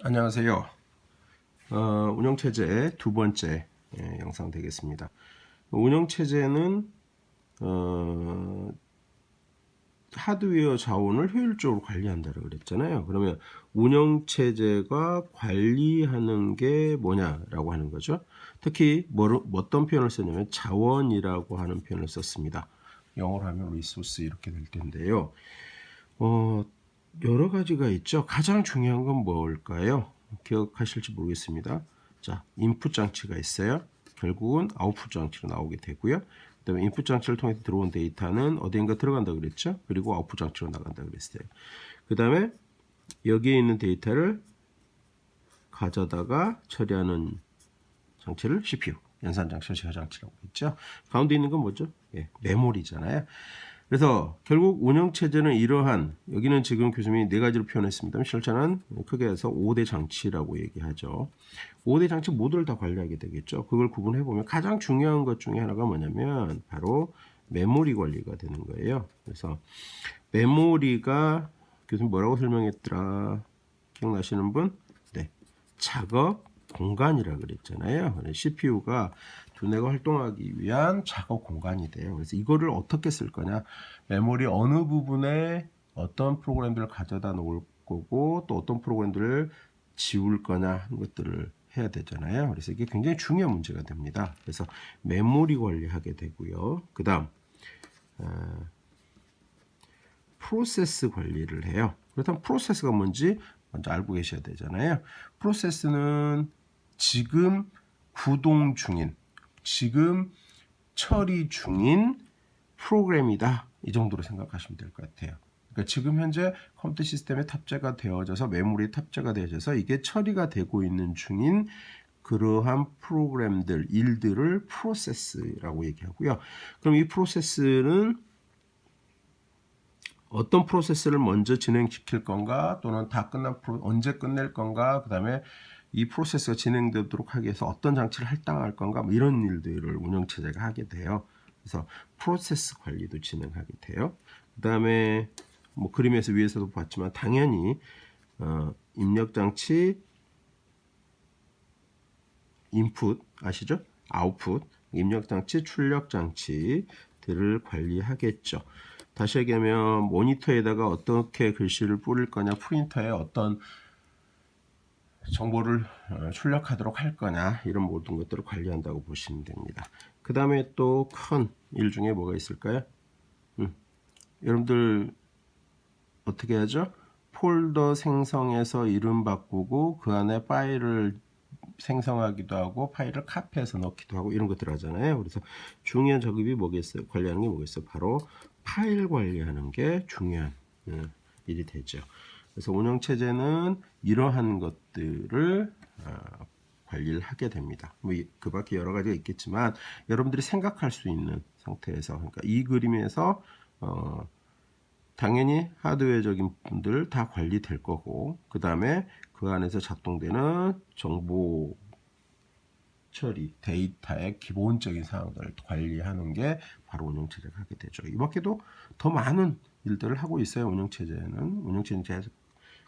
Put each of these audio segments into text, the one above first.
안녕하세요. 운영체제 두 번째 영상 되겠습니다. 운영체제는 하드웨어 자원을 효율적으로 관리한다고 그랬잖아요. 그러면 운영체제가 관리하는 게 뭐냐라고 하는 거죠. 특히 어떤 표현을 썼냐면 자원이라고 하는 표현을 썼습니다. 영어로 하면 resource 이렇게 될 텐데요. 여러 가지가 있죠. 가장 중요한 건 뭘까요? 기억하실지 모르겠습니다. 자, 인풋 장치가 있어요. 결국은 아웃풋 장치로 나오게 되고요. 그 다음에 인풋 장치를 통해서 들어온 데이터는 어디인가 들어간다 그랬죠. 그리고 아웃풋 장치로 나간다 그랬어요. 그 다음에 여기에 있는 데이터를 가져다가 처리하는 장치를 CPU, 연산 장치를 제어 장치라고 했죠. 가운데 있는 건 뭐죠? 메모리잖아요. 그래서 결국 운영체제는 이러한, 여기는 지금 교수님이 네 가지로 표현했습니다. 실제는 크게 해서 5대 장치라고 얘기하죠. 5대 장치 모두를 다 관리하게 되겠죠. 그걸 구분해보면 가장 중요한 것 중에 하나가 뭐냐면 바로 메모리 관리가 되는 거예요. 그래서 메모리가 교수님 뭐라고 설명했더라? 기억나시는 분? 네, 작업 공간이라 그랬잖아요. CPU가 두뇌가 활동하기 위한 작업 공간이 돼요. 그래서 이거를 어떻게 쓸 거냐, 메모리 어느 부분에 어떤 프로그램들을 가져다 놓을 거고 또 어떤 프로그램들을 지울 거냐 하는 것들을 해야 되잖아요. 그래서 이게 굉장히 중요한 문제가 됩니다. 그래서 메모리 관리하게 되고요. 그 다음 프로세스 관리를 해요. 그렇다면 프로세스가 뭔지 먼저 알고 계셔야 되잖아요. 프로세스는 지금 구동 중인, 지금 처리 중인 프로그램이다. 이 정도로 생각하시면 될 것 같아요. 그러니까 지금 현재 컴퓨터 시스템에 탑재가 되어져서 메모리에 탑재가 되어져서 이게 처리가 되고 있는 중인 그러한 프로그램들, 일들을 프로세스라고 얘기하고요. 그럼 이 프로세스는 어떤 프로세스를 먼저 진행시킬 건가, 또는 다 끝난 언제 끝낼 건가, 그 다음에 이 프로세스가 진행되도록 하기 위해서 어떤 장치를 할당할 건가, 뭐 이런 일들을 운영체제가 하게 돼요. 그래서 프로세스 관리도 진행하게 돼요. 그 다음에 뭐 그림에서 위에서도 봤지만 당연히 입력 장치, 인풋 아시죠? 아웃풋, 입력 장치, 출력 장치들을 관리하겠죠. 다시 얘기하면 모니터에다가 어떻게 글씨를 뿌릴 거냐, 프린터에 어떤 정보를 출력하도록 할 거냐, 이런 모든 것들을 관리한다고 보시면 됩니다. 그 다음에 또 큰 일 중에 뭐가 있을까요? 여러분들 어떻게 하죠? 폴더 생성해서 이름 바꾸고 그 안에 파일을 생성하기도 하고 파일을 카피해서 넣기도 하고 이런 것들 하잖아요. 그래서 중요한 작업이 뭐겠어요? 관리하는 게 뭐겠어요? 바로 파일 관리하는 게 중요한 일이 되죠. 그래서 운영체제는 이러한 것들을 관리를 하게 됩니다. 뭐 그 밖에 여러 가지가 있겠지만 여러분들이 생각할 수 있는 상태에서, 그러니까 이 그림에서 당연히 하드웨어적인 분들 다 관리될 거고, 그 다음에 그 안에서 작동되는 정보 처리, 데이터의 기본적인 사항들을 관리하는 게 바로 운영체제가 하게 되죠. 이 밖에도 더 많은 일들을 하고 있어요. 운영체제는 계속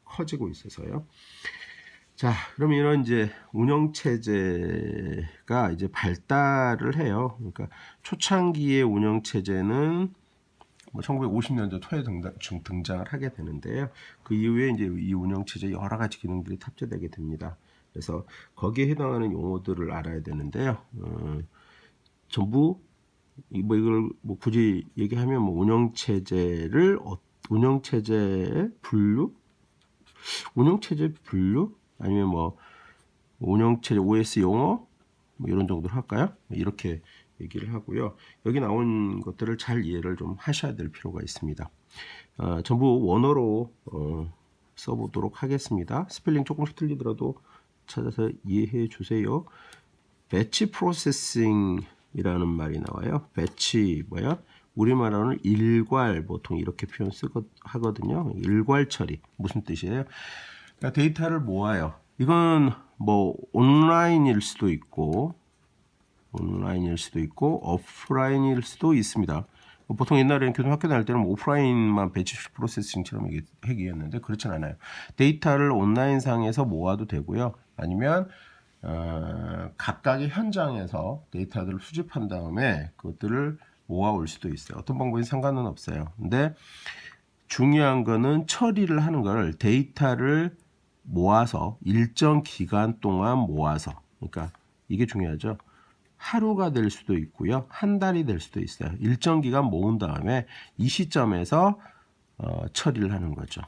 커지고 있어서요. 자, 그럼 이런 이제 운영체제가 이제 발달을 해요. 그러니까 초창기의 운영체제는 뭐 1950년대 초에 등장을 하게 되는데요. 그 이후에 이제 이 운영체제 여러 가지 기능들이 탑재되게 됩니다. 그래서 거기에 해당하는 용어들을 알아야 되는데요. 전부 뭐 이걸 뭐 굳이 얘기하면 뭐 운영체제 분류 아니면 뭐 운영체제 OS 용어 뭐 이런 정도로 할까요? 이렇게 얘기를 하고요. 여기 나온 것들을 잘 이해를 좀 하셔야 될 필요가 있습니다. 전부 원어로 써보도록 하겠습니다. 스펠링 조금씩 틀리더라도 찾아서 이해해 주세요. 배치 프로세싱이라는 말이 나와요. 배치 뭐야? 우리말로는 일괄, 보통 이렇게 표현 하거든요. 일괄 처리 무슨 뜻이에요? 그러니까 데이터를 모아요. 이건 뭐 온라인일 수도 있고 오프라인일 수도 있습니다. 보통 옛날에는 교통학교 다닐 때는 뭐 오프라인만 배치 프로세싱처럼 얘기했는데 그렇진 않아요. 데이터를 온라인상에서 모아도 되고요. 아니면 각각의 현장에서 데이터들을 수집한 다음에 그것들을 모아올 수도 있어요. 어떤 방법이 상관은 없어요. 근데 중요한 거는 처리를 하는 걸 데이터를 모아서 일정 기간 동안 모아서, 그러니까 이게 중요하죠. 하루가 될 수도 있고요. 한 달이 될 수도 있어요. 일정 기간 모은 다음에 이 시점에서 처리를 하는 거죠.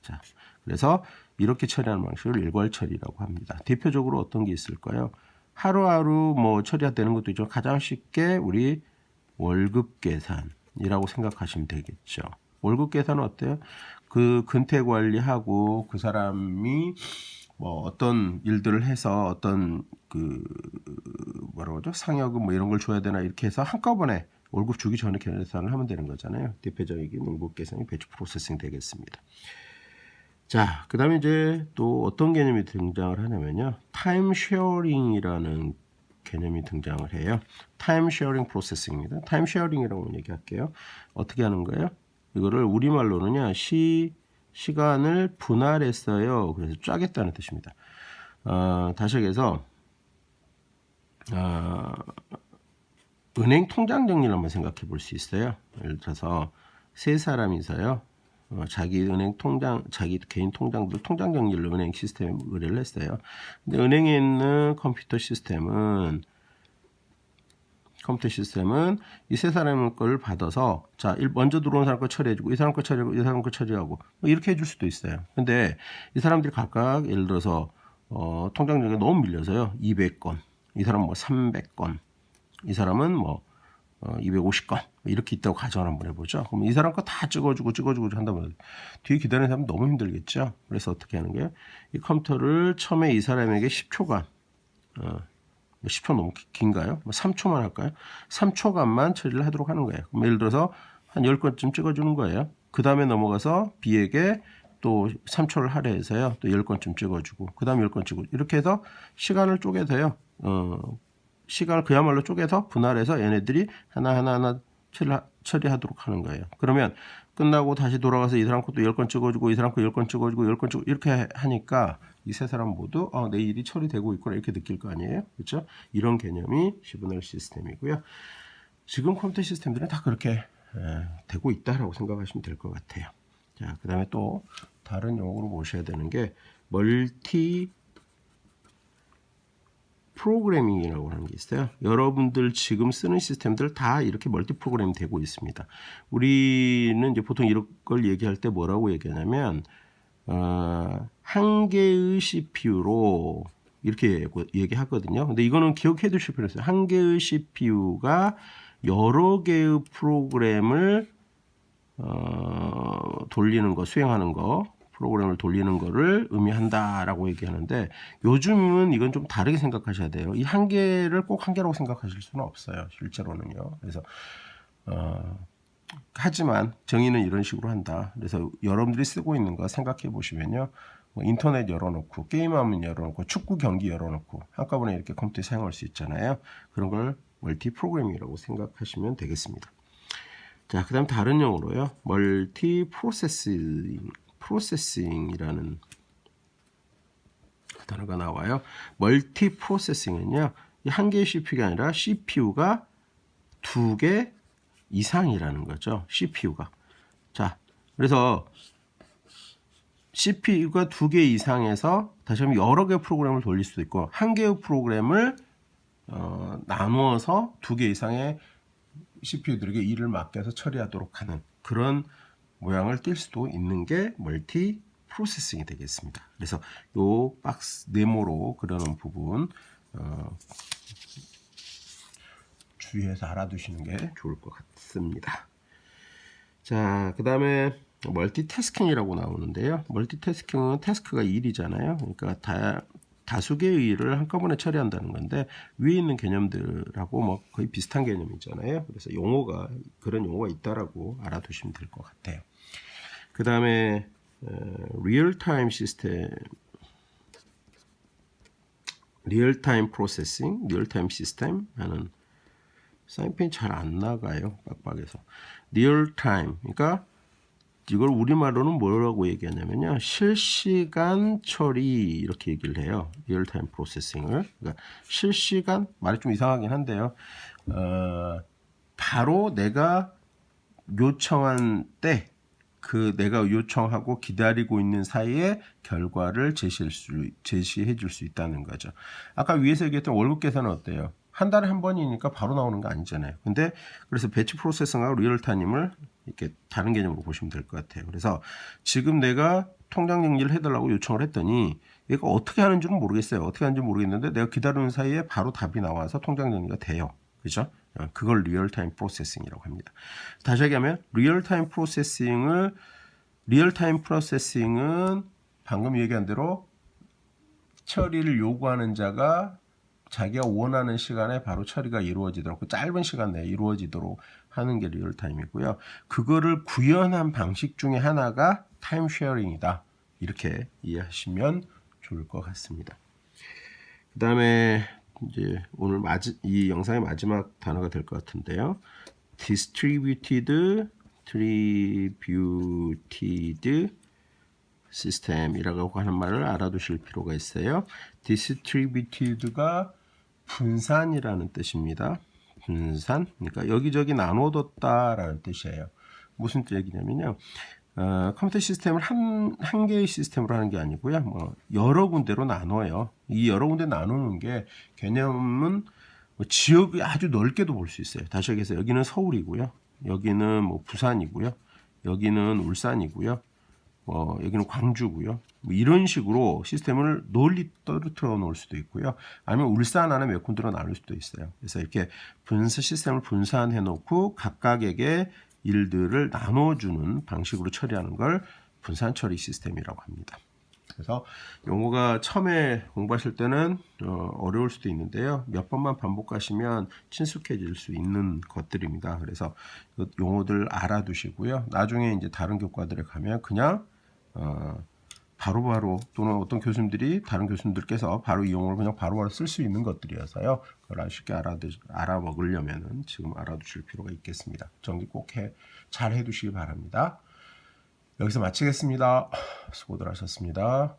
자, 그래서 이렇게 처리하는 방식을 일괄 처리라고 합니다. 대표적으로 어떤 게 있을까요? 하루하루 뭐 처리가 되는 것도 있죠. 가장 쉽게 우리 월급 계산이라고 생각하시면 되겠죠. 월급 계산은 어때요? 그 근태 관리하고 그 사람이 뭐 어떤 일들을 해서 어떤 그 뭐라고 하죠? 상여금 뭐 이런 걸 줘야 되나 이렇게 해서 한꺼번에 월급 주기 전에 계산을 하면 되는 거잖아요. 대표적인 월급 계산이 배치 프로세싱 되겠습니다. 자, 그 다음에 이제 또 어떤 개념이 등장을 하냐면요. 타임 쉐어링이라는 개념이 등장을 해요. 타임 쉐어링 프로세싱입니다. 타임 쉐어링이라고 얘기할게요. 어떻게 하는 거예요? 이거를 우리말로는요. 시간을 분할했어요. 그래서 짜겠다는 뜻입니다. 다시 얘기해서 은행 통장 정리를 한번 생각해 볼 수 있어요. 예를 들어서 세 사람이서요. 자기 은행 통장, 자기 개인 통장들 통장 정리를 은행 시스템에 의뢰를 했어요. 근데 은행에 있는 컴퓨터 시스템은 이 세 사람의 걸 받아서 자, 먼저 들어온 사람 거 처리해주고 이 사람 거 처리하고 이 사람 거 처리하고 뭐 이렇게 해줄 수도 있어요. 근데 이 사람들이 각각 예를 들어서 통장 정리가 너무 밀려서요. 200건, 이 사람은 뭐 300건, 이 사람은 뭐 250건 이렇게 있다고 가정을 한번 해보죠. 그럼 이 사람 거 다 찍어주고 한다면 뒤에 기다리는 사람 너무 힘들겠죠. 그래서 어떻게 하는 거예요? 이 컴퓨터를 처음에 이 사람에게 10초간 10초 너무 긴가요? 3초만 할까요? 3초간만 처리를 하도록 하는 거예요. 그럼 예를 들어서 한 10건쯤 찍어주는 거예요. 그 다음에 넘어가서 B에게 또 3초를 할애해서요. 또 10건쯤 찍어주고 그 다음에 10건 찍고 이렇게 해서 시간을 쪼개서요. 시간을 그야말로 쪼개서 분할해서 얘네들이 하나하나 처리하도록 하는 거예요. 그러면 끝나고 다시 돌아가서 이 사람 것도 10건 찍어주고 이 사람 거 10건 찍어주고 10건 찍고 이렇게 하니까 이 세 사람 모두 내 일이 처리되고 있구나 이렇게 느낄 거 아니에요. 그렇죠? 이런 개념이 시그널 시스템이고요. 지금 컴퓨터 시스템들은 다 그렇게 되고 있다라고 생각하시면 될 것 같아요. 자, 그 다음에 또 다른 용어로 보셔야 되는 게 멀티 프로그래밍이라고 하는 게 있어요. 여러분들 지금 쓰는 시스템들 다 이렇게 멀티 프로그램 되고 있습니다. 우리는 이제 보통 이런 걸 얘기할 때 뭐라고 얘기하냐면 한 개의 CPU로 이렇게 얘기하거든요. 근데 이거는 기억해 두실 필요 있어요. 한 개의 CPU가 여러 개의 프로그램을 돌리는 거, 수행하는 거, 프로그램을 돌리는 거를 의미한다라고 얘기하는데 요즘은 이건 좀 다르게 생각하셔야 돼요. 이 한 개를 꼭 한 개라고 생각하실 수는 없어요. 실제로는요. 그래서 하지만 정의는 이런 식으로 한다. 그래서 여러분들이 쓰고 있는 거 생각해 보시면요. 뭐 인터넷 열어놓고 게임하면 열어놓고 축구 경기 열어놓고 한꺼번에 이렇게 컴퓨터에 사용할 수 있잖아요. 그런 걸 멀티 프로그래밍이라고 생각하시면 되겠습니다. 자, 그 다음 다른 용어로요. 멀티 프로세싱이라는 단어가 나와요. 멀티 프로세싱은요. 한 개의 CPU가 아니라 CPU가 2개 이상이라는 거죠. CPU가. 자, 그래서 CPU가 2개 이상에서 다시 한번 여러 개의 프로그램을 돌릴 수도 있고 한 개의 프로그램을 나누어서 2개 이상의 CPU들에게 일을 맡겨서 처리하도록 하는 그런 모양을 띌 수도 있는 게 멀티 프로세싱이 되겠습니다. 그래서 요 박스 네모로 그려놓은 부분 주의해서 알아두시는 게 좋을 것 같습니다. 자, 그 다음에 멀티태스킹이라고 나오는데요. 멀티태스킹은 태스크가 일이잖아요. 그러니까 다수 개의 일을 한꺼번에 처리한다는 건데 위에 있는 개념들하고 뭐 거의 비슷한 개념이잖아요. 그래서 그런 용어가 있다라고 알아두시면 될 것 같아요. 그 다음에 리얼타임 시스템, 리얼타임 프로세싱, 리얼타임 시스템 하는 사인펜이 잘 안 나가요. 빡빡해서. 리얼 타임. 그러니까 이걸 우리말로는 뭐라고 얘기하냐면요. 실시간 처리 이렇게 얘기를 해요. 리얼 타임 프로세싱을. 그러니까 실시간 말이 좀 이상하긴 한데요. 바로 내가 요청한 때 그 내가 요청하고 기다리고 있는 사이에 결과를 제시해 줄 수 있다는 거죠. 아까 위에서 얘기했던 월급 계산은 어때요? 한 달에 한 번이니까 바로 나오는 거 아니잖아요. 근데 그래서 배치 프로세싱하고 리얼타임을 이렇게 다른 개념으로 보시면 될 것 같아요. 그래서 지금 내가 통장 정리를 해달라고 요청을 했더니 얘가 어떻게 하는 줄은 모르겠어요. 어떻게 하는지 모르겠는데 내가 기다리는 사이에 바로 답이 나와서 통장 정리가 돼요. 그죠? 그걸 리얼타임 프로세싱이라고 합니다. 다시 얘기하면 리얼타임 프로세싱은 방금 얘기한 대로 처리를 요구하는 자가 자기가 원하는 시간에 바로 처리가 이루어지도록 그 짧은 시간 내에 이루어지도록 하는 게 리얼타임이고요. 그거를 구현한 방식 중에 하나가 타임 쉐어링이다. 이렇게 이해하시면 좋을 것 같습니다. 그 다음에 이제 오늘 이 영상의 마지막 단어가 될 것 같은데요. distributed system이라고 하는 말을 알아두실 필요가 있어요. distributed가 분산이라는 뜻입니다. 분산, 그러니까 여기저기 나눠뒀다라는 뜻이에요. 무슨 얘기냐면요. 컴퓨터 시스템을 한 개의 시스템으로 하는 게 아니고요. 뭐 여러 군데로 나눠요. 이 여러 군데 나누는 게 개념은 뭐 지역이 아주 넓게도 볼 수 있어요. 다시 얘기해서 여기는 서울이고요. 여기는 뭐 부산이고요. 여기는 울산이고요. 여기는 광주고요. 뭐 이런 식으로 시스템을 널리 떨어뜨려 놓을 수도 있고요. 아니면 울산 안에 몇 군데로 나눌 수도 있어요. 그래서 이렇게 시스템을 분산해 놓고 각각에게 일들을 나눠주는 방식으로 처리하는 걸 분산 처리 시스템이라고 합니다. 그래서 용어가 처음에 공부하실 때는 어려울 수도 있는데요. 몇 번만 반복하시면 친숙해질 수 있는 것들입니다. 그래서 용어들 알아두시고요. 나중에 이제 다른 교과들에 가면 그냥 바로바로 또는 어떤 교수님들이 다른 교수님들께서 바로 이 용어를 그냥 바로바로 쓸 수 있는 것들이어서요. 그걸 쉽게 알아먹으려면 지금 알아두실 필요가 있겠습니다. 정리 꼭 잘 해두시기 바랍니다. 여기서 마치겠습니다. 수고들 하셨습니다.